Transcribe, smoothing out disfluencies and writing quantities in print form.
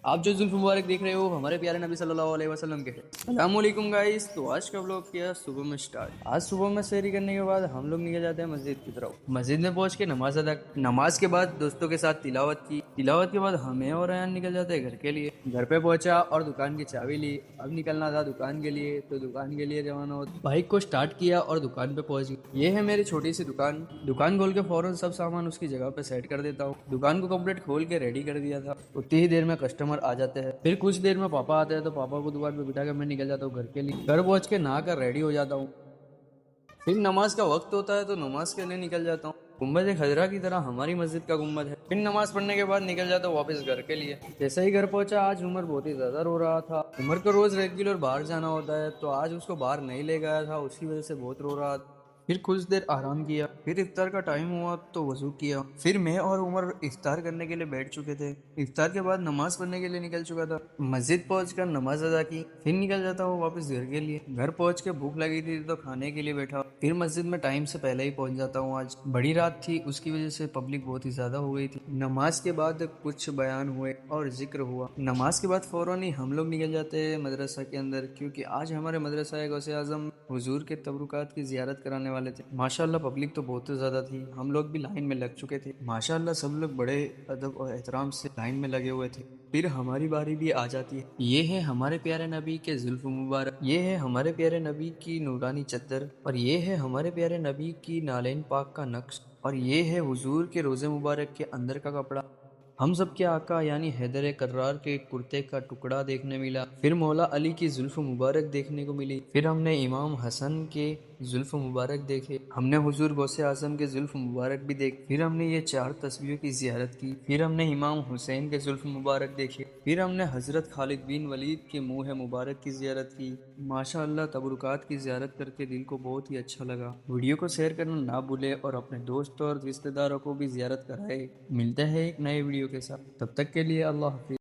آپ جو زلف مبارک دیکھ رہے ہو ہمارے پیارے نبی صلی اللہ علیہ وسلم کے ہیں۔ السلام علیکم گائز، تو آج کا ولاگ کیا صبح میں سٹارٹ۔ آج صبح میں سحری کرنے کے بعد ہم لوگ نکل جاتے ہیں مسجد کی طرف۔ مسجد میں پہنچ کے نماز ادا، نماز کے بعد دوستوں کے ساتھ تلاوت کی۔ تلاوت کے بعد ہمیں اور ایان نکل جاتے ہیں گھر کے لیے۔ گھر پہ پہنچا اور دکان کی چابی لی۔ اب نکلنا تھا دکان کے لیے، تو دکان کے لیے روانہ ہو بائک کو سٹارٹ کیا اور دکان پہ پہنچ گئی۔ یہ ہے میری چھوٹی سی دکان۔ دکان کھول کے فوراً سب سامان اس کی جگہ پہ سیٹ کر دیتا ہوں۔ دکان کو کمپلیٹ کھول کے ریڈی کر دیا تھا۔ اتنی ہی دیر میں کسٹمر آ جاتے ہیں، پھر کچھ دیر میں پاپا آتے ہیں تو پاپا کو دکان پہ بٹھا کے میں نکل جاتا ہوں گھر کے لیے۔ گھر پہنچ کے نہا کر ریڈی ہو جاتا ہوں، پھر نماز کا وقت ہوتا ہے تو نماز کے لیے نکل جاتا ہوں۔ گنبد خضرا کی طرح ہماری مسجد کا گنبد ہے۔ پھر نماز پڑھنے کے بعد نکل جاتا ہوں واپس گھر کے لیے۔ جیسے ہی گھر پہنچا، آج عمر بہت ہی زیادہ رو رہا تھا۔ عمر کو روز ریگولر باہر جانا ہوتا ہے، تو آج اس کو باہر نہیں لے گیا تھا، اس کی وجہ سے بہت رو رہا تھا۔ پھر کچھ دیر آرام کیا، پھر افطار کا ٹائم ہوا تو وضو کیا۔ پھر میں اور عمر افطار کرنے کے لیے بیٹھ چکے تھے۔ افطار کے بعد نماز پڑھنے کے لیے نکل چکا تھا۔ مسجد پہنچ کر نماز ادا کی، پھر نکل جاتا ہوں واپس گھر کے لیے۔ گھر پہنچ کے بھوک لگی تھی تو کھانے کے لیے بیٹھا، پھر مسجد میں ٹائم سے پہلے ہی پہنچ جاتا ہوں۔ آج بڑی رات تھی، اس کی وجہ سے پبلک بہت ہی زیادہ ہو گئی تھی۔ نماز کے بعد کچھ بیان ہوئے اور ذکر ہوا۔ نماز کے بعد فوراً ہی ہم لوگ نکل جاتے ہیں مدرسہ کے اندر، کیونکہ آج ہمارے مدرسہ غوث اعظم حضور کے تبرکات کی زیارت کرانے والے تھے۔ ماشاءاللہ پبلک تو بہت زیادہ تھی، ہم لوگ بھی لائن میں لگ چکے تھے۔ ماشاءاللہ سب لوگ بڑے ادب اور احترام سے لائن میں لگے ہوئے تھے۔ پھر ہماری باری بھی آ جاتی ہے۔ یہ ہے ہمارے پیارے نبی کے زلف مبارک، یہ ہے ہمارے پیارے نبی کی نورانی چادر، اور یہ ہے ہمارے پیارے نبی کی نالین پاک کا نقش، اور یہ ہے حضور کے روزے مبارک کے اندر کا کپڑا۔ ہم سب کے آقا یعنی حیدر کرار کے کرتے کا ٹکڑا دیکھنے ملا، پھر مولا علی کی زلف مبارک دیکھنے کو ملی، پھر ہم نے امام حسن کے زلف مبارک دیکھے، ہم نے حضور غوث اعظم کے زلف مبارک بھی دیکھے، پھر ہم نے یہ 4 تصویروں کی زیارت کی، پھر ہم نے امام حسین کے زلف مبارک دیکھے، پھر ہم نے حضرت خالد بن ولید کے منہ مبارک کی زیارت کی۔ ماشاءاللہ تبرکات کی زیارت کر کے دل کو بہت ہی اچھا لگا۔ ویڈیو کو شیئر کرنا نہ بھولے اور اپنے دوستوں اور رشتہ داروں کو بھی زیارت کرائے۔ ملتے ہیں ایک نئے ویڈیو کے ساتھ، تب تک کے لیے اللہ حافظ۔